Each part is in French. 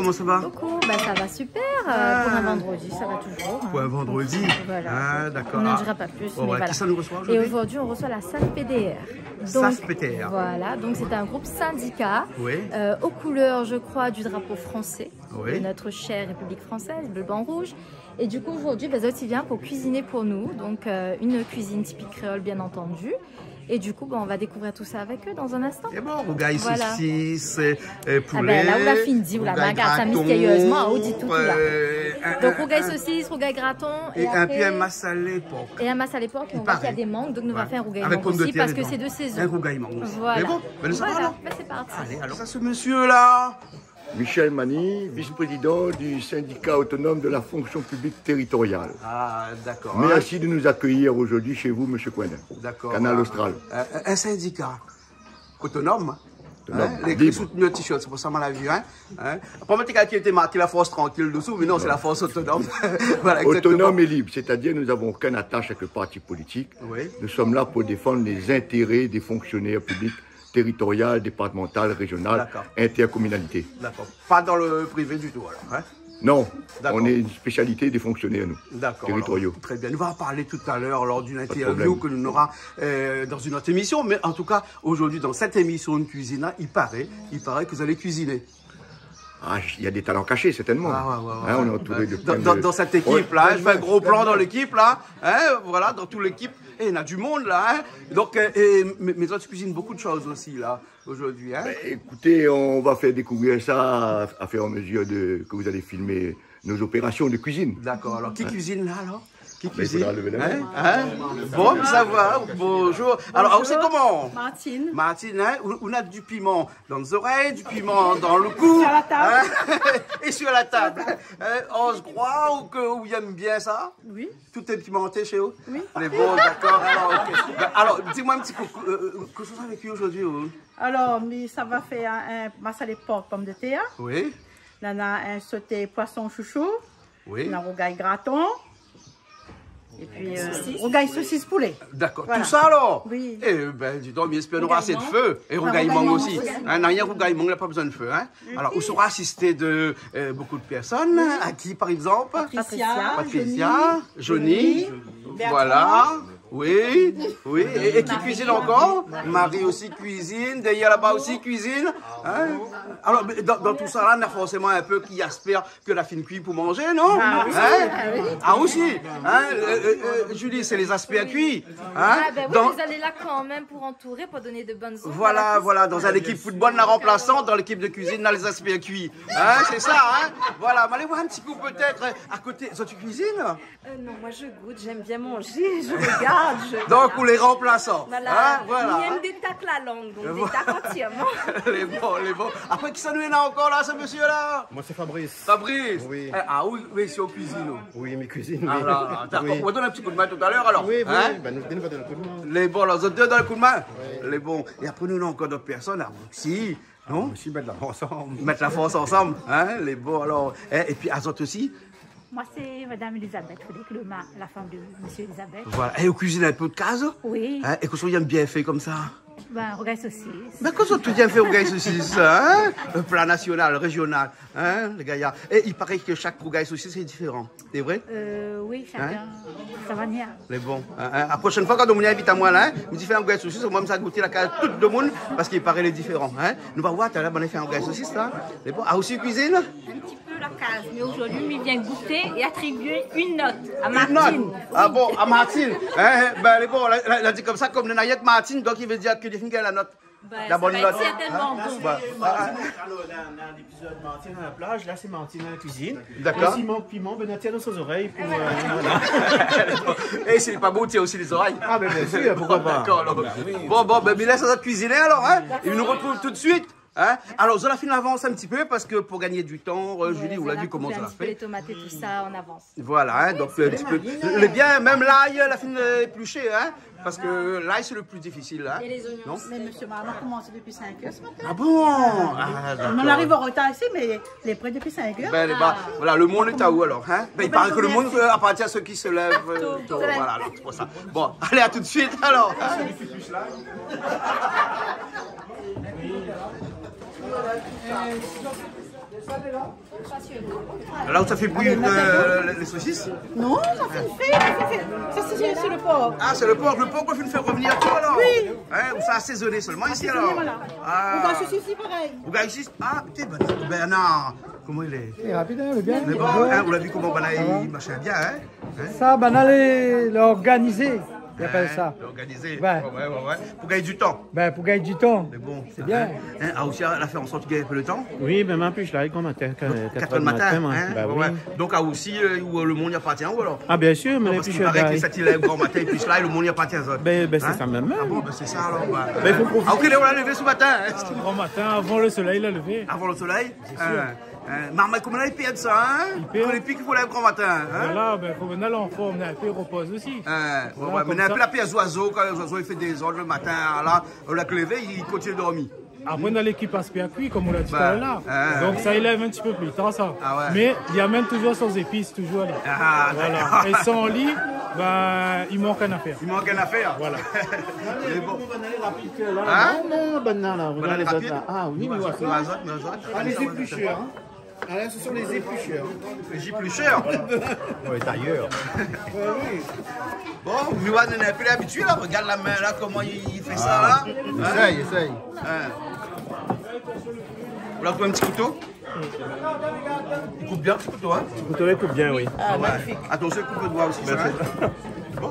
comment ça va? Coucou, bah, ça va super. Pour un vendredi, ça va toujours. Pour un vendredi? Voilà. Ah, d'accord. On n'en dira pas plus. Bon, mais voilà. voilà. Qui ça nous reçoit aujourd'hui? Et aujourd'hui, on reçoit la SAF PDR. SAF PDR. Voilà, donc c'est un groupe syndicat Oui. aux couleurs, je crois, du drapeau français, Oui. de notre chère République française, bleu, blanc, rouge. Et du coup, aujourd'hui, Zot vient pour cuisiner pour nous. Donc, une cuisine typique créole, bien entendu. Et du coup, on va découvrir tout ça avec eux dans un instant. Et bon, rougail Voilà. saucisse, poulet. Ah ben là, on l'a fini, on l'a regarde ça mystérieusement, on dit tout là. Donc, rougail saucisse, rougail graton. Et après, puis un massalé porc. et un massalé porc, et on voit qu'il y a des mangues, donc nous va faire un rougail Avec mangue pomme de aussi terre parce que dedans. c'est de saison. Un rougail mangue aussi. Voilà. Mais bon, ben, ça va, Voilà, alors. ben, c'est parti. Allez, alors ça, ce monsieur-là. Michel Mani, vice-président du syndicat autonome de la fonction publique territoriale. Ah, d'accord. Merci de nous accueillir aujourd'hui chez vous, M. Coindin. D'accord. Canal Austral. Un syndicat autonome. Autonome, Les libre. soutenu le t-shirt, c'est pour ça qu'on l'a vu. Pas moi qui était marqué la force tranquille dessous, mais non, c'est la force autonome. Voilà, exactement. Autonome et libre, c'est-à-dire nous n'avons aucune attache avec le parti politique. Oui. Nous sommes là pour défendre les intérêts des fonctionnaires publics territoriales, départementales, régionales, D'accord. intercommunalités. D'accord. Pas dans le privé du tout, alors. Hein? Non, D'accord. on est une spécialité des fonctionnaires, nous, D'accord. territoriaux. Alors, très bien. Nous allons en parler tout à l'heure lors d'une de interview problème. que nous aurons dans une autre émission. Mais en tout cas, aujourd'hui, dans cette émission de cuisine, il paraît que vous allez cuisiner. Ah, il y a des talents cachés, certainement. Ah, ouais. Hein, on est entouré de plein de- Dans cette équipe-là, je fais un gros plan dans l'équipe, là. Hein, voilà, dans toute l'équipe. Et il y en a du monde, là. Hein. Donc, mes autres cuisinent beaucoup de choses aussi, là, aujourd'hui. Hein. Écoutez, on va faire découvrir ça à faire en mesure que vous allez filmer nos opérations de cuisine. D'accord. Alors, qui cuisine, là, alors? Qui il cuisine? faudra lever la main. Hein? Bon, ça va. Bonjour. Alors, c'est comment? Martine. Martine, hein, on a du piment dans les oreilles, du piment dans le cou. Sur la table. Hein, et sur la table. On se croit ou que vous aimez bien ça? Oui. Tout est pimenté chez vous? Oui. Les bons, d'accord. Alors, dis-moi un petit peu, que chose avec lui aujourd'hui? Alors, mais ça va faire un massalé porc pomme de terre. Oui, On a un sauté poisson chouchou. oui. On a un rougail graton. Et puis, rougail saucisse poulet. D'accord. Voilà. Tout ça alors? Oui. Eh ben, dis donc, mais espère aura assez de feu. Et rougaillement aussi. Hein, non, il y a rougaillement, il n'y a pas besoin de feu. Hein. Alors, on sera assisté de beaucoup de personnes. À qui, par exemple? Patricia, Johnny, voilà. Oui, oui. Et qui cuisine encore? Marie aussi cuisine. D'ailleurs, là-bas aussi cuisine. Hein? Alors, mais dans tout ça, là, on a forcément un peu qui espère que la fine cuit pour manger, non? Ah oui. Hein? Ah aussi. Hein? Julie, c'est les aspects cuits. Hein? Ah ben oui, Dans- vous allez là quand même pour entourer, pour donner de bonnes ondes. Voilà, dans une équipe football, la remplaçante, dans l'équipe de cuisine, dans les aspects cuits. Hein, c'est ça, hein? Voilà, mais allez voir un petit coup peut-être à côté. Ça, tu cuisines? Non, moi je goûte, j'aime bien manger, je regarde. Donc, pour les remplaçants. Voilà. Hein, voilà. Il aime des tacs la langue, donc des tacs entièrement. les bons. Après, qui ça nous est là encore, là, ce monsieur-là? Moi, c'est Fabrice. Fabrice? Oui. Ah oui, c'est au cuisine. Oui, mes cuisines. Ah, oui. là, d'accord. Oui. On va donner un petit coup de main tout à l'heure, alors. Oui, oui, Hein? ben, nous venons de le coup de main. Les bons, là, vous êtes deux dans le coup de main? Les bons. Et après, nous, on a encore d'autres personnes, là, aussi. Non? Aussi, mettre la ensemble. Mettre la force ensemble, hein, les bons, alors. Et puis, Azot aussi. Moi, c'est Madame Elisabeth Frédéric Lema, la femme de Monsieur Elisabeth. Voilà. Et vous cuisinez un peu de case? Oui, Hein? Et que ça aime bien fait comme ça? ben, rougail saucisse. Mais que ça tout bien fait rougail saucisse, hein? Un plat national, régional, hein, les gars. Et il paraît que chaque rougail saucisse est différent. C'est vrai? Oui, chacun, ça va bien. Les bons. La prochaine fois, quand on m'invite à moi là, hein, me dit faire un rougail saucisse, moi, je vais goûter la case tout le monde parce qu'il paraît les différents. Hein? Nous allons voir, tu as là, on a fait un rougail saucisse là. Les bons. Ah, aussi cuisine? Un petit peu la case, mais aujourd'hui, il vient goûter et attribuer une note à Une Martine. note. Ah bon, à Martine. Hein? Ben, les bons, elle a dit comme ça, comme le naïette Martine, donc il veut dire que les filles la note. Ben, La bonne ça va note. être certainement bon. Alors, dans l'épisode Martine à la plage, là, c'est Martine à la cuisine. D'accord. Et s'il manque piment, ben, tiens dans ses oreilles pour... Et s'il n'est pas beau, tiens aussi les oreilles. Ah, ben, bien sûr, pourquoi pas. D'accord, alors. Bon, ben, mais laisse ça cuisiner alors, hein. Et nous retrouve tout de suite. Hein? Alors, Zolafine avance un petit peu parce que pour gagner du temps, Julie, vous l'avez vu comment ça Un l'a petit peu fait. les tomates et tout ça, on avance. Voilà, hein, donc un petit peu. Les biens, même l'ail, la fine épluchée, hein. Parce que l'ail, c'est le plus difficile, hein. Et les oignons. Non? Mais Monsieur Marmot a commencé depuis 5 heures ce matin. Ah bon? Ah, d'accord. On arrive en retard ici, mais il est prêt depuis 5 heures. Ben, voilà, le monde est à où alors, hein? Ben, il paraît que le monde appartient à ceux qui se lèvent tôt. Voilà, alors, c'est pour ça. Bon, allez, à tout de suite alors. Hein? Là où ça fait bouillir les saucisses? Non, ça fait une fée. Ça, c'est le porc. Ah, c'est le porc. Le porc qu'on fait faire revenir tout alors? Oui. Hein, ou ça assaisonné seulement ici alors? Voilà. Ah. On va chercher ici pareil. Vous gars ici? Ah, putain, Bernard. Comment il est? C'est rapide, hein, le bien. Mais bon, hein, vous l'avez vu comment Bernard il marchait bien, hein? Ça, ben, allez l'organiser. Il appelle ça. L'organiser. Ouais. Ouais. Pour gagner du temps. Ben, pour gagner du temps. Mais bon. C'est bien. Hein, ah, aussi, elle a fait en sorte de gagner un peu le temps. Oui, mais en plus, je l'arrive quand matin. 4 heures du matin. moi. Hein? Bah, Ouais. oui. Donc, à aussi, où le monde y appartient, ou alors? Ah, bien sûr, mais Non, les parce qu'il picheurs paraît que les d'ail. satilèves grand matin, et puis là, le monde y appartient aux autres. Ben, c'est Hein? ça même. Ah bon, ben c'est ça alors. Ben, il faut profiter. Ah, ok, on l'a levé ce matin. Hein? Grand matin, avant le soleil, l'a levé. Avant le soleil. Marmaille, comment il perd ça, hein? perd. On les pique qu'il faut lever grand matin. Hein? Voilà, ben, faut venir en forme, un peu repose aussi. Ouais, mais on a un peu la paix aux oiseaux, quand les oiseaux ils font des ordres le matin, là, on l'a levé, il continue de dormir. Après, dans l'équipe aspect à cuit, comme on l'a dit tout Bah, à l'heure. Donc, ça élève un petit peu plus tard, ça. Ah ouais. Mais il y a même toujours sans épices, toujours là. Ah, Voilà. d'accord. Et sans lit, ben, il manque une affaire. Il manque une affaire. Voilà. Mais bon. On aller rapide que là. Hein? Non, banane là. Banane les rapide? autres là. Ah oui, mais Mais voilà. Ah, les éplucheurs. Hein. Ah, là, ce sont les éplucheurs. Les éplucheurs. On est ailleurs. Bon, Miwan on est un peu habitué là, regarde la main là, comment il fait ça là. Essaye. Vous l'avez pris un petit couteau? Il coupe bien ce couteau, hein? Le couteau coupe bien, oui. Ah, magnifique. Attention, il coupe le doigt aussi. Ça, hein? Bon.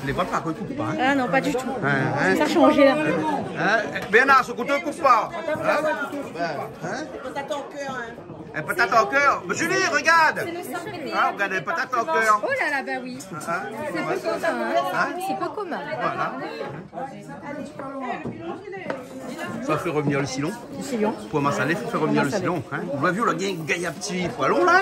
Les vôtres, par contre, ils coupent pas. Hein? Ah non, pas du tout. Ça a changé là. Bernard, ce couteau ne coupe pas. Patate en cœur. Un patate en cœur. Julie, regarde. Ah, regarde, un patate en cœur. Oh là là, bah oui. C'est peu commun. Hein. C'est peu commun. Voilà. Ça fait revenir le silon. Le sillon. Pour massaler, il faut faire revenir le silon. Hein. Vous l'avez vu, là, il y a un petit poilon là.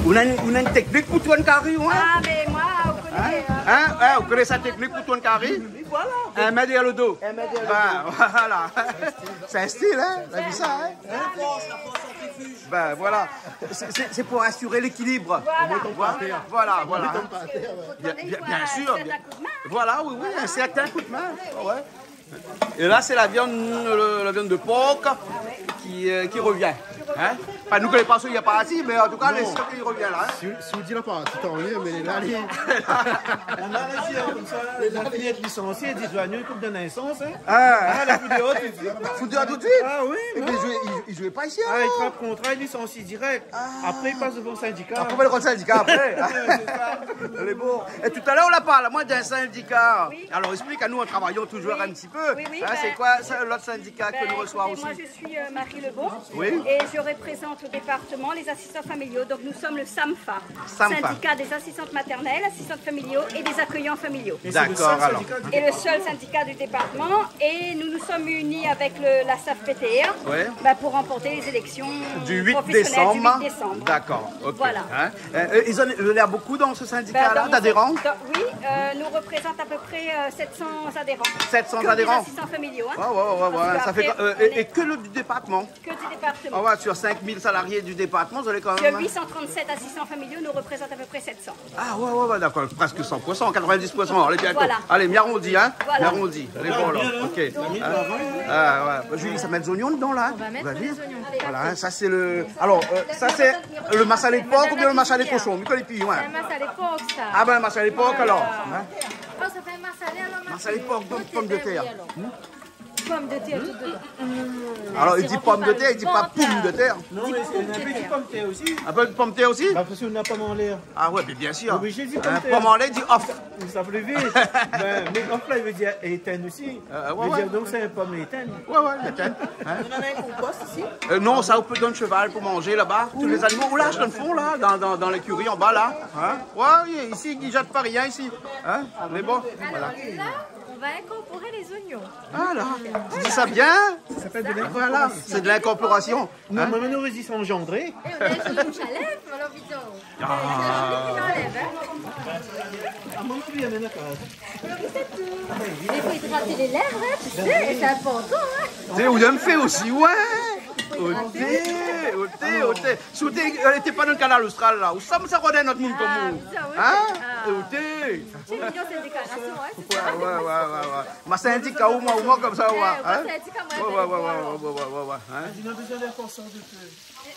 On a une technique pour tourner carré, hein? Ah, mais moi, vous connaissez. Vous connaissez sa technique pour tourner carré? Voilà. Un mètre derrière le dos. Voilà. C'est un style, hein? Vous avez vu ça, hein? Ben voilà. C'est pour assurer l'équilibre. Voilà. Bien sûr. Voilà, oui, un certain coup de main. Ouais. Et là, c'est la viande de porc qui revient. Hein? Enfin, nous, que les pinceaux, il n'y a pas assis, mais en tout cas, les sûr qu'il revient là. Hein? Si vous dites là pas, c'est tant mieux, mais là, les... On a réussi comme ça, les affiliés licenciés, des douaniers, comme de naissance. La coup de haute, il dit. Coup de haute tout de suite? Ah oui, mais il jouait pas ici. Ah, il frappe contrat, il licencie direct. Après, il passe devant le syndicat. Après, le syndicat, après. Elle est bon. Et tout à l'heure, on a parlé, moi, d'un syndicat. Oui. Alors, explique à nous, en travaillant toujours un petit peu. Oui, hein, c'est quoi l'autre syndicat que nous reçoit aussi? Moi, je suis Marie Lebeau. Oui. Et je représente au département les assistants familiaux. Donc, nous sommes le SAMFA. SAMFA. Syndicat des assistantes maternelles, assistantes familiaux et des accueillants familiaux. D'accord, alors. Et le seul syndicat du département. Et nous nous sommes unis avec la SAF-PTR pour remporter les élections du 8 professionnelles décembre. du 8 décembre. D'accord, ok. Voilà. Hein? Ils ont l'air beaucoup dans ce syndicat-là, d'adhérents? Oui, nous représentons à peu près 700 adhérents. 700 que adhérents? des assistants familiaux. Hein. Ouais. Ça fait, et que le du département? Que du département. Sur 5000 salariés du département, vous avez quand même... Sur 837 assistants familiaux, nous représentons à peu près 700. Ah ouais, d'accord, presque 100%, 90%, allez bientôt. Voilà. Allez, mi-arrondi, hein? Voilà. Mi-arrondi, allez bon là, ok. Julie, ça met des oignons dedans là? On va mettre les oignons. Voilà, hein, ça c'est le... Alors, ça c'est le massalé de porc ou bien le massalé de cochon? C'est un massalé porc, ça. Ah ben, le massalé de porc alors. Hein? Oh, ça fait un massalé, alors Massalé de porc, pomme de terre. Pomme de terre tout dedans. Alors, il dit pomme de terre, il dit pas pomme de terre. Non, mais c'est un petit pomme de terre aussi. Un peu de pomme de terre aussi? Parce qu'on n'a pas en l'air. Ah ouais, mais bien sûr. Obligé de dire Un pomme de terre. pomme en lait dit off. Ça peut lever. Mais off là, il veut dire éteindre aussi. Il veut dire donc c'est un pomme éteindre. Ouais, il éteint. On en a un compost ici. Non, ça, on peut donner cheval pour manger là-bas. Tous les animaux, là, je le fond, là, dans l'écurie en bas, là. Hein? Ouais, ici, ils ne jettent pas rien, ici. Hein? Mais bon, voilà. Alors là, on va incorporer les oignons. Voilà. Tu dis ça bien? Ça s'appelle de l'incorporation. Voilà, c'est de l'incorporation. Non, Hein? mais maintenant, ils sont engendrés. Et on a une bouche à lèvres, alors vite. À mon avis, il y en a une case. Il faut hydrater les lèvres, hein, tu sais, c'est important. Hein. Tu sais, William fait aussi, ouais. Ôtez. Souté, elle n'était pas dans le canal austral là. Où ça me ça connaît notre monde comme nous? Hein? thé. C'est mignon cette déclaration, ouais. Ouais. Mais c'est un petit caou, moi, comme ça, ouais. Hein?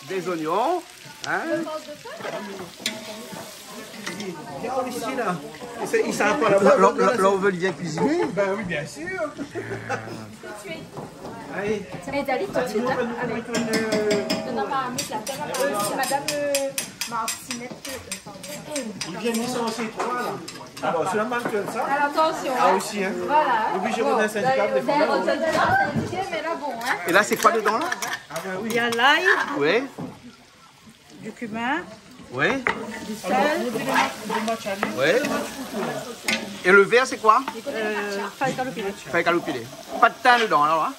Des oignons. Hein? Ici, là. Ils savent pas là, on veut bien cuisiner. Ben oui, bien sûr. Allez. Et Dali, tout de suite. Non, Madame Martinette. Ils viennent licencier 3 là. Alors, c'est la marque comme ça. Alors, attention. Ah, aussi, hein. Voilà. Obligé de syndicat des femmes. Mais là, bon, hein. Et là, c'est quoi dedans, là? Il y a l'ail, Oui. du cumin, Oui. du sel, Oui. Et le vert, c'est quoi? faille calopilé. Faille calopilé. Pas de thym dedans, alors, hein?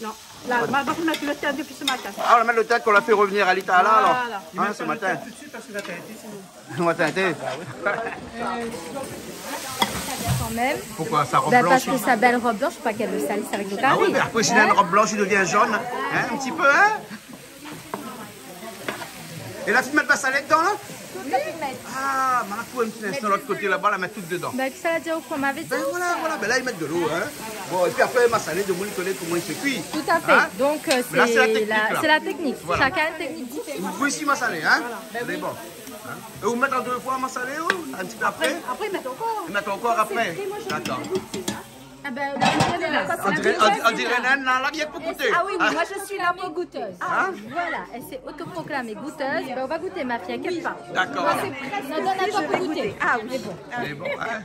Non. Là, on va mettre le thym depuis ce matin. Ah, on va mettre le thym qu'on l'a fait revenir à l'État, là, alors? Voilà. Hein, ce matin. Tout de suite parce que la tête, sinon. On va teinter. Quand même. Pourquoi sa robe Ben, blanche? parce que sa belle robe blanche, je sais pas qu'elle le salisse avec le Ah carré. oui, mais après, s'il a une robe blanche, il devient jaune. Hein, un petit peu, hein? Et là, tu mets de la salade dedans, là? Ah, mais là, il faut une petite de l'autre côté, là-bas, la mettre toute dedans. Ben, que ça l'a dit au point, m'avait dit. Ben voilà, ben là, ils mettent de l'eau, hein. Bon, et puis après, ma salade, de moins, il connaît comment il se cuit. Tout à fait. Hein? Donc, Mais là, c'est la technique, là. c'est la technique. Voilà. Chacun a une technique différente. Vous pouvez ici ma salade, hein? C'est bon. Hein? Et vous mettez en 2 fois ma salade, un petit peu après? Après, ils mettent encore. Ils mettent encore après? D'accord. Ah ben, la On dirait Nan, là, bien pour goûter. Ah oui, moi je suis la bonne goûteuse. Voilà, elle s'est autoproclamée goûteuse. Ben, on va goûter, ma fille, inquiète pas. D'accord. On donne un temps pour goûter. Ah oui, bon. C'est bon, hein?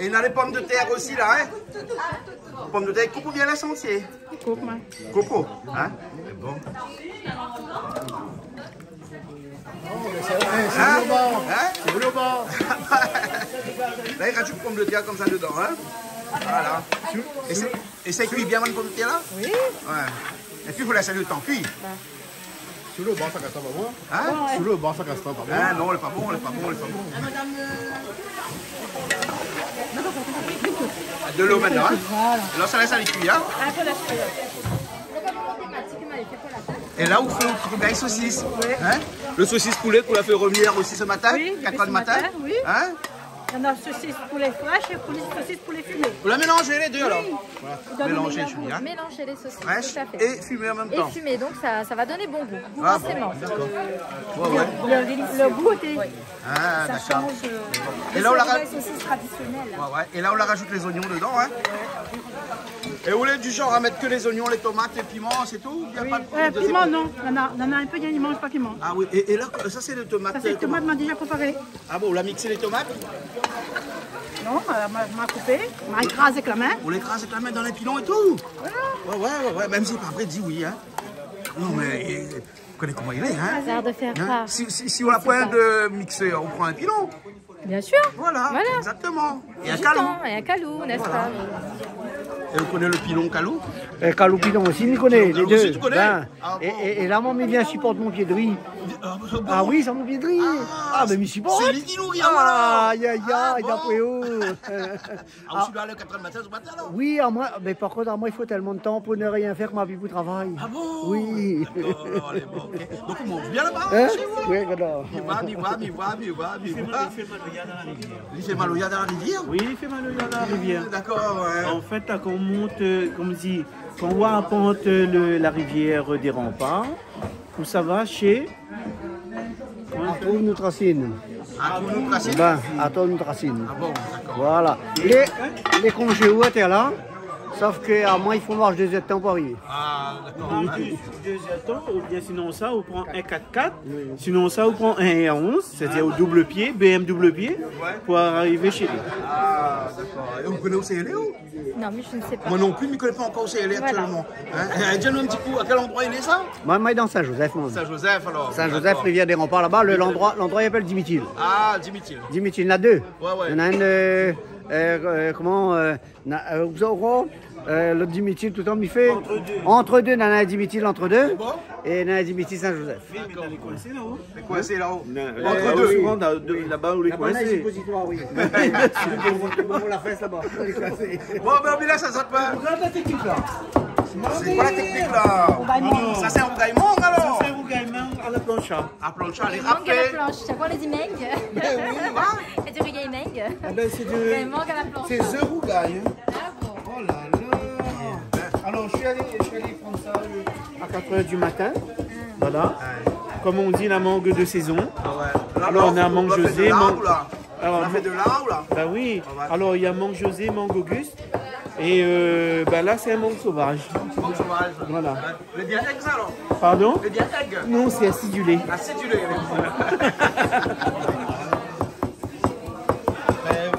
Et on a les pommes de terre aussi, là, hein? Pommes de terre, coupe ou bien la sentier? Coupe, moi. Coco, hein? C'est bon. C'est voulu au bord. Là, il rajoute pommes de terre comme ça dedans, hein? Voilà. Et c'est cuit bien, une pomme de terre, là? Oui. Ouais. Et puis, il faut laisser le temps cuit. Sous le bord, ça casse pas, moi. Hein? Sous le bord, ça casse pas, moi. Ah non, elle est pas bon, elle est pas bon, elle est pas bon. De l'eau maintenant, hein? Et là, ça laisse aller cuire, hein? Un peu la sueur. Et là, vous faites le saucisse. Hein? Le saucisse poulet qu'on a fait revenir aussi ce matin, Oui, 4 heures du matin. oui. Hein? Il y en a saucisse poulet fraîche et saucisse poulet fumé. Vous la mélangez les deux alors? Voilà. Mélangez, Julie. Hein? Mélanger les saucisses, Fraîche tout à fait. et fumée en même temps. Et fumée, donc ça va donner bon goût. Ah bon, forcément. d'accord. Ouais. Le goût était... Ah, Ça d'accord. change... Et là, on la les saucisses traditionnelles. ouais. Et là, on la rajoute les oignons dedans. Hein? Et vous voulez du genre à mettre que les oignons, les tomates, les piments, c'est tout? Il n'y a pas de problème de Piment, non. Il y en a un peu, il y en a qui ne mangent pas piment. Ah oui, et là, ça c'est les tomates. Ça, c'est les tomates m'a déjà préparé. Ah bon, on l'a mixé les tomates? Non, m'a coupé, m'a écrasé avec la main. On l'écrase avec la main dans les pilons et tout? Voilà. Ouais. Même si pas vrai, dit oui, hein? Non, mais vous connaissez comment il est, hein? Hasard de faire croire. Si on a point de mixer, on prend un pilon. Bien sûr. Voilà. Exactement. Et un Du calou. temps et un calou, n'est-ce pas? Et vous connaissez le pilon calou? Calou Pilon aussi, il connaît, les Calou deux. aussi, tu connais? Ben, Ah bon. et là, mon vient supporte mon pied de riz. Ah oui, c'est mon pied de riz. Ah, ben, il supporte. C'est lui qui nourrit, Aïe, d'après où. Ah, vous allez à 4 h du matin, ce matin, là? Oui, à moi, mais par contre, à moi, il faut tellement de temps pour ne rien faire que ma vie pour travail. Ah bon? Oui. D'accord, allez, bon, ok. Donc on mange bien là-bas, Hein? chez vous? Oui, alors. Il fait maloya dans la rivière? Oui, il fait maloya dans la rivière. D'accord, ouais. En fait, là, quand on monte, comme dit, quand on voit à pente la rivière des Remparts, où ça va chez... Trouve notre racine. Ah, vous nous placez? Ben, attends notre racine. Ah bon, d'accord. Voilà. Les congés où étaient là, sauf qu'à moi, il faut marcher 2 temps pour arriver. Ah, d'accord. En plus, 2 temps, ou bien sinon ça, on prend un 4x4, sinon ça, on prend un R11, c'est-à-dire au double pied, BM double pied, pour arriver chez lui. Ah, d'accord. Et vous connaissez où c'est Léo? Non, mais je ne sais pas. Moi non plus, je ne connais pas encore où c'est actuellement. Hein? Dis-nous un petit peu, à quel endroit il est ça? Moi, dans Saint-Joseph. Saint-Joseph alors. Saint-Joseph, rivière des Remparts, là-bas, l'endroit, il s'appelle Dimitil. Ah, Dimitil. Dimitil, il y en a 2. Ouais. Il y en a une, vous avez le Dimitil, tout le temps, il fait entre deux, il y en a un Dimitil entre deux, et il y en a un Dimitil Saint-Joseph. Oui, mais dans les coincés là-haut. Les coincés là-haut. Entre deux. Souvent, là-bas où les coincés. Oui. On la fesse là-bas. Bon, ben là, ça saute pas. Regarde la technique là. C'est quoi la technique là? Ça c'est un rougail mangue alors? Ça c'est un rougail mangue à la plancha. À plancha, les Mangue à râpés. la planche. C'est quoi les imengues? Oui, C'est du rougail mangue. Ah ben c'est Rougail mangue à la planche. C'est The Rougail. Ah bon. Oh là là. Alors je suis allé prendre ça à 4 h du matin. Voilà. Comme on dit, la mangue de saison. Alors on a mangue José, mangue. Alors, on a fait de là ou là? Ben oui. Alors il y a mangue José, mangue Auguste. Et ben là c'est un mangue sauvage. Mangue sauvage. Voilà. Le diatègue ça alors? Pardon? Le diatègue? Non, c'est acidulé. Acidulé.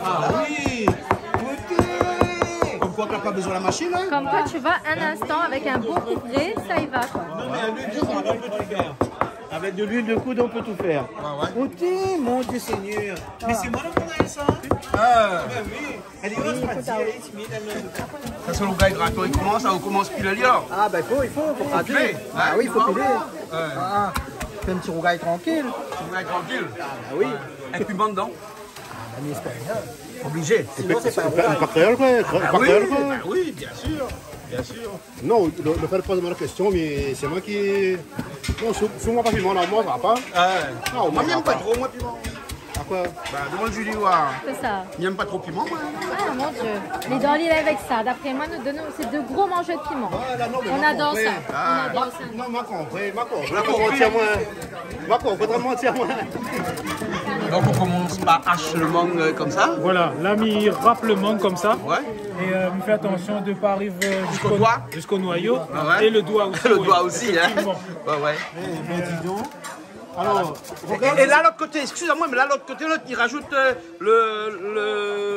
Ah oui. Comme quoi tu n'as pas besoin de la machine hein? Comme quoi tu vas un instant avec un bon couvret, ça y va quoi. Non mais à l'huile de coude on peut tout faire. Avec de l'huile de coude on peut tout faire. Mon Dieu Seigneur. Mais c'est moi qui ai ça. Ah ben oui. Elle est Ça c'est le rougail gratin, il commence pile à lire. Ah ben il faut gratter. Ah oui, il faut piler. Fais un petit rougail tranquille. Un rougail tranquille. Ah oui. Avec piment dedans. Obligé. Sinon c'est pas Pas créole quoi. Oui, bien sûr. Bien sûr. Non, le fait de poser la question, mais c'est moi qui. Non, sur moi pas piment, non, moi ça va pas. Non, moi j'aime pas trop, moi piment. À quoi? Bah, demande Julie, voir. C'est ça. J'aime pas trop piment, moi. Ah mon Dieu. Les dans l'île avec ça. D'après moi, nous donnons c'est de gros mangeurs de piment. On adore ça. On adore ça. Non, ma compris. Ma compris. Donc on commence par hacher le mangue comme ça. Voilà, l'ami il râpe le mangue comme ça. Ouais. Et on fait attention de ne pas arriver jusqu'au noyau. Ah ouais. Et le doigt aussi. Le doigt aussi, hein. Ouais. dis donc. Alors, et là, l'autre côté, excusez-moi, mais là, l'autre côté, il rajoute le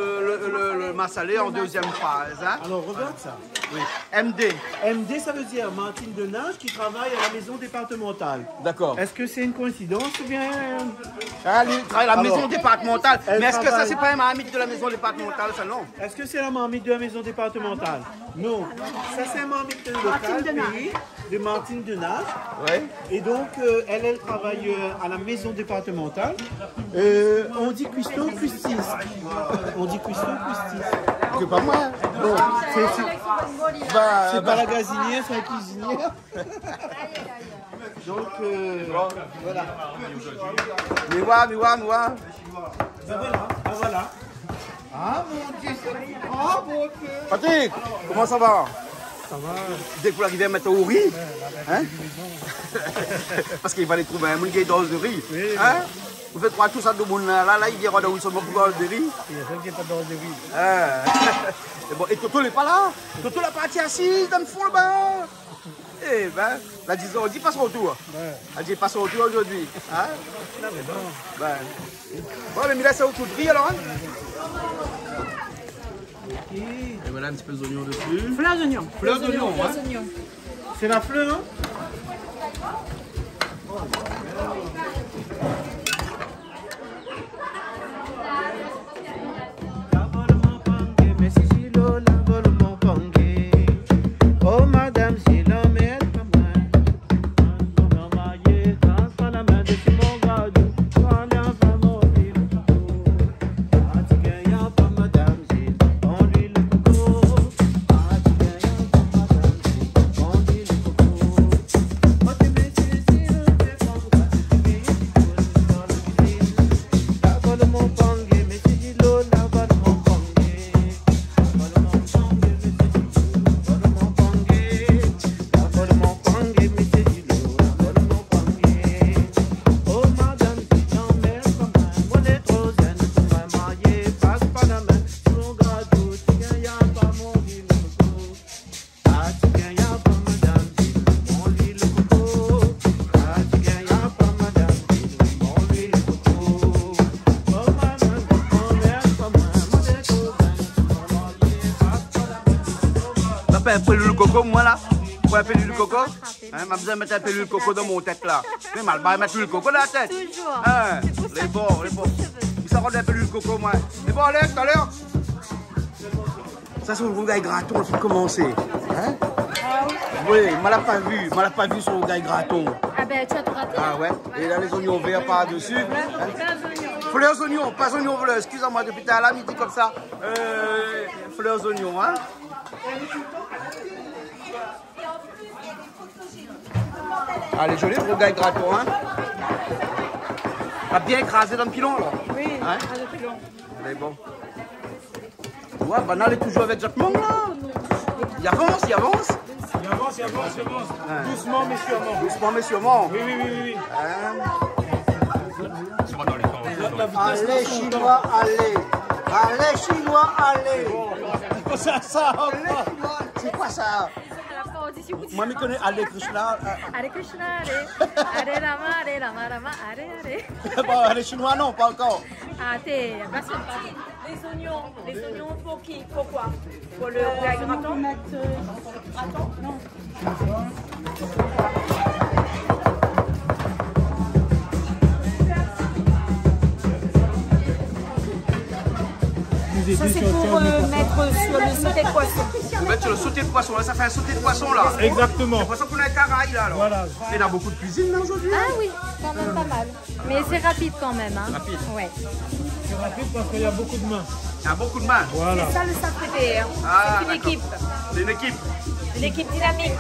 massalé en deuxième phase. Hein. Alors, regarde ça. Oui. MD. MD, ça veut dire Martine Denage qui travaille à la maison départementale. D'accord. Est-ce que c'est une coïncidence ou bien... Elle travaille à la maison départementale. Mais est-ce que ça, c'est pas un marmite de la maison départementale, ça, non? Est-ce que c'est la marmite de la maison départementale? Non. Ça, c'est un marmite local, pays, de Martine Denage. Ouais. Et donc, elle travaille à la maison départementale. On dit cuistot, cuistis. On dit cuistot, cuistis. Que pas moi. Bon, c'est pas la gazinière, c'est la cuisinière. Donc, voilà. Mais voilà. Voilà. Ah mon Dieu, Patrick, comment ça va? Ça va. Dès que vous arrivez à mettre au riz, hein? Parce qu'il va aller trouver un monde qui est dans le riz. Hein? Vous faites croire tout ça de monde là, il dira où ils sont pour le riz. Il y a celle qui n'est pas dans le riz. Et bon, et Toto n'est pas là. Toto l'a parti assis dans le fond là-bas. Eh ben, là disons, on dit pas son retour. Elle dit pas son retour aujourd'hui. Hein? Non mais bon. Ben. Ouais, mais là c'est au coup de riz alors. Hein? Et voilà un petit peu d'oignon dessus. Fleurs d'oignon. Fleurs d'oignon, hein? C'est la fleur, hein? Oh madame, si l'homme est pas moi, non marié, transfère la main de Simon Gradou, parlez en femme au fil du coco. Atigueya pas madame, si on lui le coco. Atigueya pas madame, si on lui le coco. Oh tu me suis si le fait comme ça, tu me dis dans le cuisine. La vole mon pangé, mais si j'ai l'eau, la vole mon pangé. La vole mon pangé, mais si un pelule coco, moi là. Pour un pelule coco. Hein, m'a besoin de mettre un pelule coco dans mon tête là. Mais mal, bah, mettre le coco dans la tête. Toujours. Hein, les bons. Il s'en rend un pelule coco, moi. Les bons, allez, tout à l'heure. Ça, c'est le rougail graton, il faut commencer. Hein? Oui, je ne l'ai pas vu sur le rougail graton. Ah ben, tu as tout raté. Ah ouais. Et là, les oignons verts par-dessus. Fleurs oignons, pas oignons fleurs. Excusez-moi, depuis tout à l'heure, midi comme ça. Fleurs oignons, hein. Allez, joli, le rougail graton, hein. Pas bien écrasé dans le pilon, alors. Oui, hein? dans le pilon. Mais bon. Ouais, Banal est toujours avec Jacques Mong, là. Il avance, il avance. Il avance, il avance, il avance. Ouais. Doucement, mais sûrement. Doucement, mais sûrement. Oui, oui, oui, oui. Allez, Chinois, allez. Allez, Chinois, allez. Ça, c'est quoi ça? Moi, je connais Allez Krishna. Allez Krishna, allez. Allez Rama, allez Rama, Rama, allez, allez. Bon, les Chinois, non, pas encore. Ah, t'es... Les oignons pour qui? Pourquoi? Pour le rougail graton? Graton? Non. Ça c'est pour mettre sur le sauté de poisson. Pour mettre sur le sauté de poisson, là, ça fait un sauté de poisson là. Exactement. C'est pour ça qu'on a un caraï là. Alors. Voilà. Il y a beaucoup de cuisine là aujourd'hui. Ah oui, quand même pas mal. Mais c'est rapide quand même. Hein. Rapide. Ouais. C'est rapide parce qu'il y a beaucoup de mains. Il y a beaucoup de mains. Voilà. C'est ça le SAFPT. Hein. Ah, c'est une équipe. C'est une équipe. Une équipe dynamique.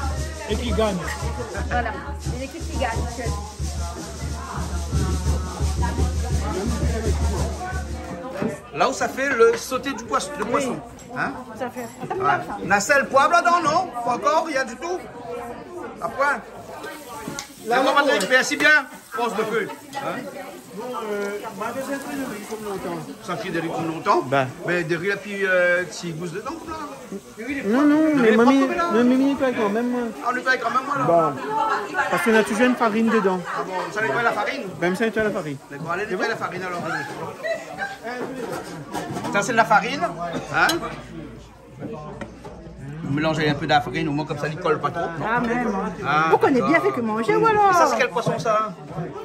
Et qui gagne. Voilà. Une équipe qui gagne. Là où ça fait le sauté du poisson. Le poisson. Hein? Ça fait. Ouais. Nacelle, poivre là-dedans, non? Pas encore, il y a du tout. Après. Là, on va merci bien. Force de feu. Hein? Ça fait des riz comme longtemps. Ben. Mais des riz et puis petits gousses dedans comme là. Non, mais Mamie nettoie quand même. Ah, on nettoie quand même moi là. Bon. Parce qu'on a toujours une farine dedans. Ah bon, ça nettoie la farine? Même ça nettoie la farine. D'accord, allez nettoyer la farine alors. Ça c'est de la farine. Hein? Vous mélangez un peu de la farine, au moins comme ça il ne colle pas trop. Ah même. Ah, vous connaissez bien fait que manger ou alors? Et ça c'est quel poisson ça?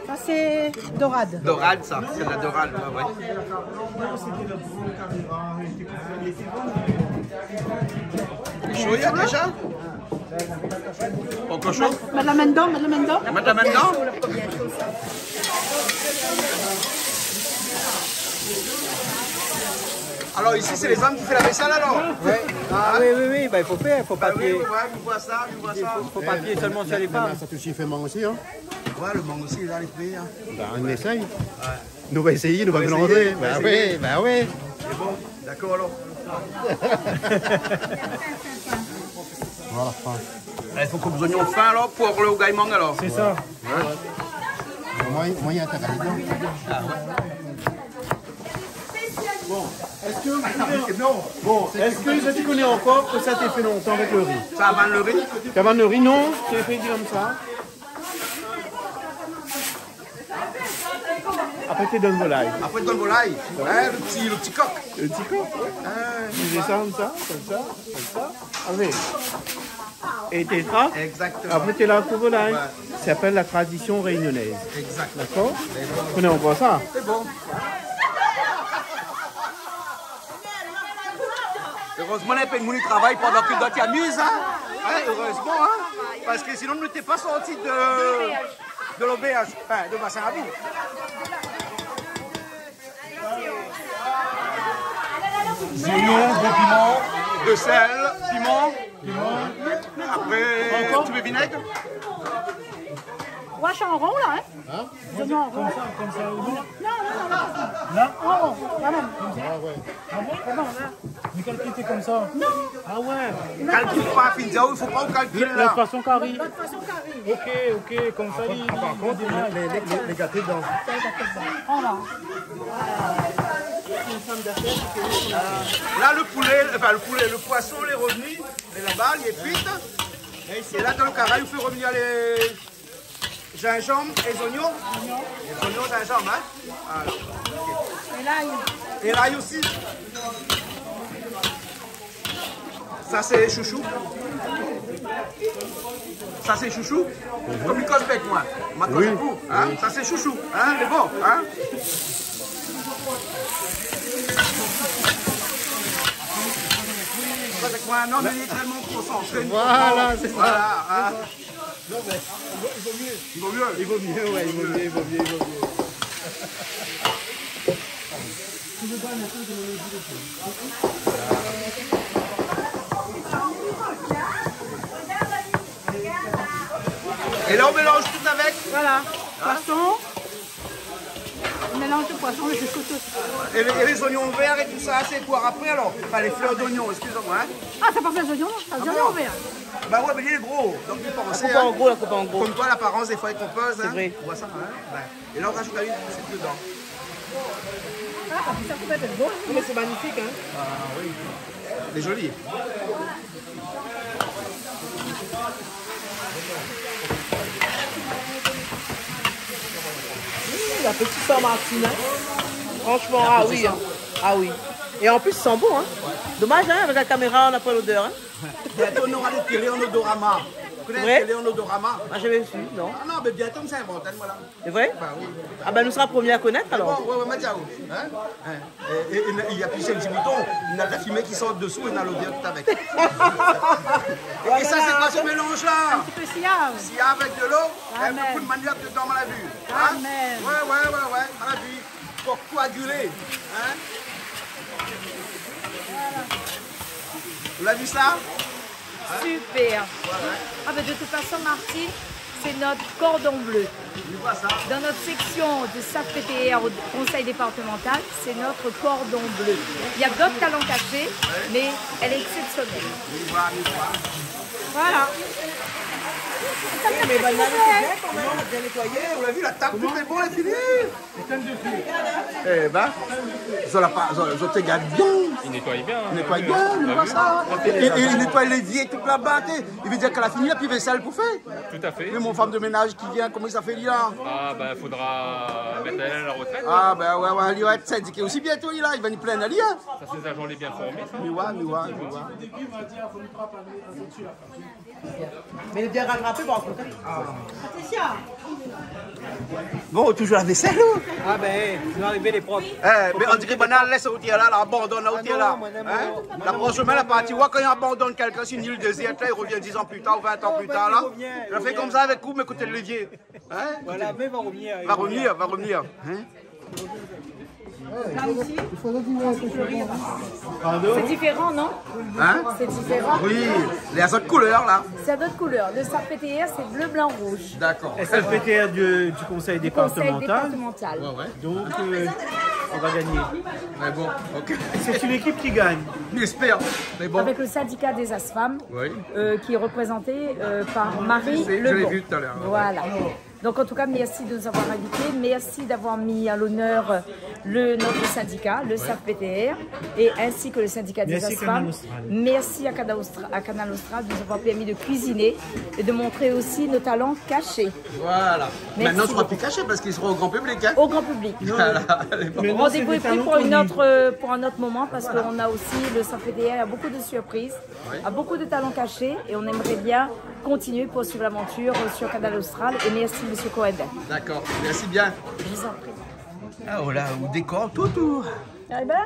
Ça c'est dorade. Dorade ça, c'est de la dorade, ouais. Chaud il y a déjà? Encore chaud? Mettre la main dedans, mettre la main dedans. Mettre la main dedans? Alors ici c'est les hommes qui font la vaisselle alors? Oui. Ah oui, bah, il faut faire, il faut papier. Oui, vous voyez ça, je vois ça. Il faut papier seulement sur les femmes. Ça touche fait mangue aussi, hein? Ouais, le mangue aussi, il a les prix. Hein. Bah, on essaye. Ouais. Nous va essayer, nous va mélanger. Bah oui, bah oui. C'est bon, d'accord alors. Voilà, fin. Il faut que vous oignons fin alors pour le rougail mangue alors. C'est ça. Ouais. Moi, il y a un tac dedans. Ah ouais. Bon, est-ce que tu connais encore que ça t'est fait longtemps avec le riz? Ça avance le riz? Ça avance le riz, non? C'est fait comme ça. Après, tu donnes volaille. Après, tu donnes volaille. Ouais, le petit coq. Le petit coq, ouais. Tu fais ça comme ça, comme ça, comme ça. Allez. Et tétra. Exactement. Après, tu es là pour volaille. Ouais. Ça s'appelle la tradition réunionnaise. Exact. D'accord? On est encore ça. C'est bon. Heureusement, il y a pas de monde qui travaille pendant que d'autres t'amusent, hein? Ouais, heureusement, hein? Parce que sinon, on ne t'es pas sorti de l'auberge, enfin, de bassin à bout. Des oignons, de piment, de sel, piment. Après, tu veux vinaigre? Wash en rond là, hein? Comme ça, comme ça. Non. Là? En rond, là même. Ah ouais. Ah bon? C'est bon, là. Mais calculer comme ça? Non. Ah ouais. Calcule pas, Finzao, il ne faut pas calculer là. La façon carré. L'autre façon carré. Ok, comme ça, il démarre. Les gâtés dedans. Voilà. Là, le poisson, les revenus, et là-bas, il est cuite. Et là, dans le caraï, il faut revenir les gingembre et les oignons. Les oignons, gingembre, hein? Voilà. Et là, et l'ail aussi. Ça, c'est chouchou. Ça, c'est chouchou. Comme une cosbec, moi. Ma cosbec, hein? Ça, c'est chouchou. Hein? C'est bon, hein? Avec moi, non, mais il est tellement concentré. Voilà, c'est ça. Voilà, hein. Non, mais il vaut mieux. Il vaut mieux, ouais, il vaut mieux. Et là, on mélange tout avec. Voilà, poisson. On mélange le poisson, le couscous. Et les oignons verts et tout ça, c'est quoi après alors? Enfin, les fleurs d'oignons, excusez-moi. Hein. Ah, ça passe les oignons, ça les oignons verts. Bah ouais, mais il est gros. Donc il pense. La coupe en gros, la coupe en gros. Comme toi, l'apparence des fois, il compose. C'est vrai. On voit ça, hein. Ouais. Et là, on rajoute la huile dedans. Ah, ça peut être beau. Mais c'est magnifique, hein. Ah oui. C'est joli. La petite sœur Martine, hein. Franchement, ah oui, hein. Ah oui. Et en plus, ils sont bons, hein. Dommage, hein, avec la caméra, on n'a pas l'odeur, hein. Bientôt, on aura des télés en odorama. Vous connaissez les télés en odorama? Ah, j'avais su, non. Ah non, mais bientôt, on s'invente, hein, voilà. C'est vrai? Bah oui. Ah ben, nous serons premiers à connaître, alors. Bon, ouais, Madiao. Hein? Et il y a plus de petits boutons, il y a de la fumée qui sort dessous et il y a l'odeur tout avec. Et ça, c'est quoi ce mélange-là? Un petit peu sillage. Sillage avec de l'eau, et beaucoup de manioc dedans, on l'a vu. Hein? Amen. Ouais, on l'a vu. Pour coaguler. Hein? Vous l'avez vu ça? Super. Ah ben de toute façon, Martine, c'est notre cordon bleu. Dans notre section de SAF-PTR au conseil départemental, c'est notre cordon bleu. Il y a d'autres talents cachés, mais elle est exceptionnelle. Voilà. Mais bananes, c'est bien quand même, bien nettoyé. On l'a vu, la table, tout est bon, elle est finie. Eh ben, ils ont te gardent bien. Il nettoie bien. Il nettoie bien, il voit ça. Et il nettoie l'évier toute la bâte. Il veut dire qu'elle a fini, puis vaisselle pour faire. Tout à fait. Mais mon femme de ménage qui vient, comment ça fait là? Ah ben, faudra mettre elle à la retraite. Ah ben ouais, il va être syndiqué aussi bientôt, il va nous plaindre à lui. Ça, c'est des agents les bien formés, ça. Mais ouais. Mais il est bien rattrapé par contre. Bon, toujours la vaisselle. Ah ben, tu vas arriver les profs. Mais on dirait qu'on laisse au tir là, on abandonne au tir là. La prochaine la partie, quand il abandonne quelqu'un sur une île déserte, là, il revient 10 ans plus tard ou 20 ans plus tard là. Il a fait comme ça avec vous, mais écoutez le levier. Voilà, mais va revenir. Va revenir. C'est différent, non? Hein? C'est différent. Oui, les autres couleurs là. C'est d'autres couleurs. Le SAF-PTR, c'est bleu, blanc, rouge. D'accord. SAF-PTR du conseil départemental. Conseil départemental. Donc, on va gagner. Mais bon, ok. C'est une équipe qui gagne. J'espère. Mais bon. Avec le syndicat des ASFAM, Oui. qui est représenté par Marie Je l'ai Lebon. vu tout à l'heure. Voilà. Donc en tout cas, merci de nous avoir invités, merci d'avoir mis à l'honneur notre syndicat, le SAF-PTR, et ainsi que le syndicat des ASFAM. Merci à Canal Austral de nous avoir permis de cuisiner et de montrer aussi nos talents cachés. Voilà. Maintenant, ce sera plus caché parce qu'ils seront au grand public. Hein. Au grand public. Voilà. Rendez-vous est pris pour un autre moment parce qu'on a aussi le SAF-PTR a beaucoup de surprises, a beaucoup de talents cachés et on aimerait bien continuer pour suivre l'aventure sur Canal Austral. Et merci M. Cohen. D'accord, merci bien. Je vous en prie. Ah oh là, on décore tout. Ah ben.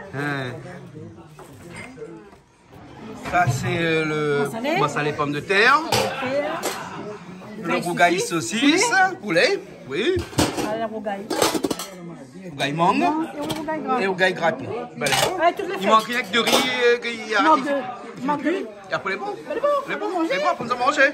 Ça c'est le massalé pommes de terre. Le rougail saucisse, poulet, oui. Le rougail. Rougail mangue et rougail gratin. Il manque rien que de riz. Il manque de riz. Et après les bons. Les bons, pour nous manger.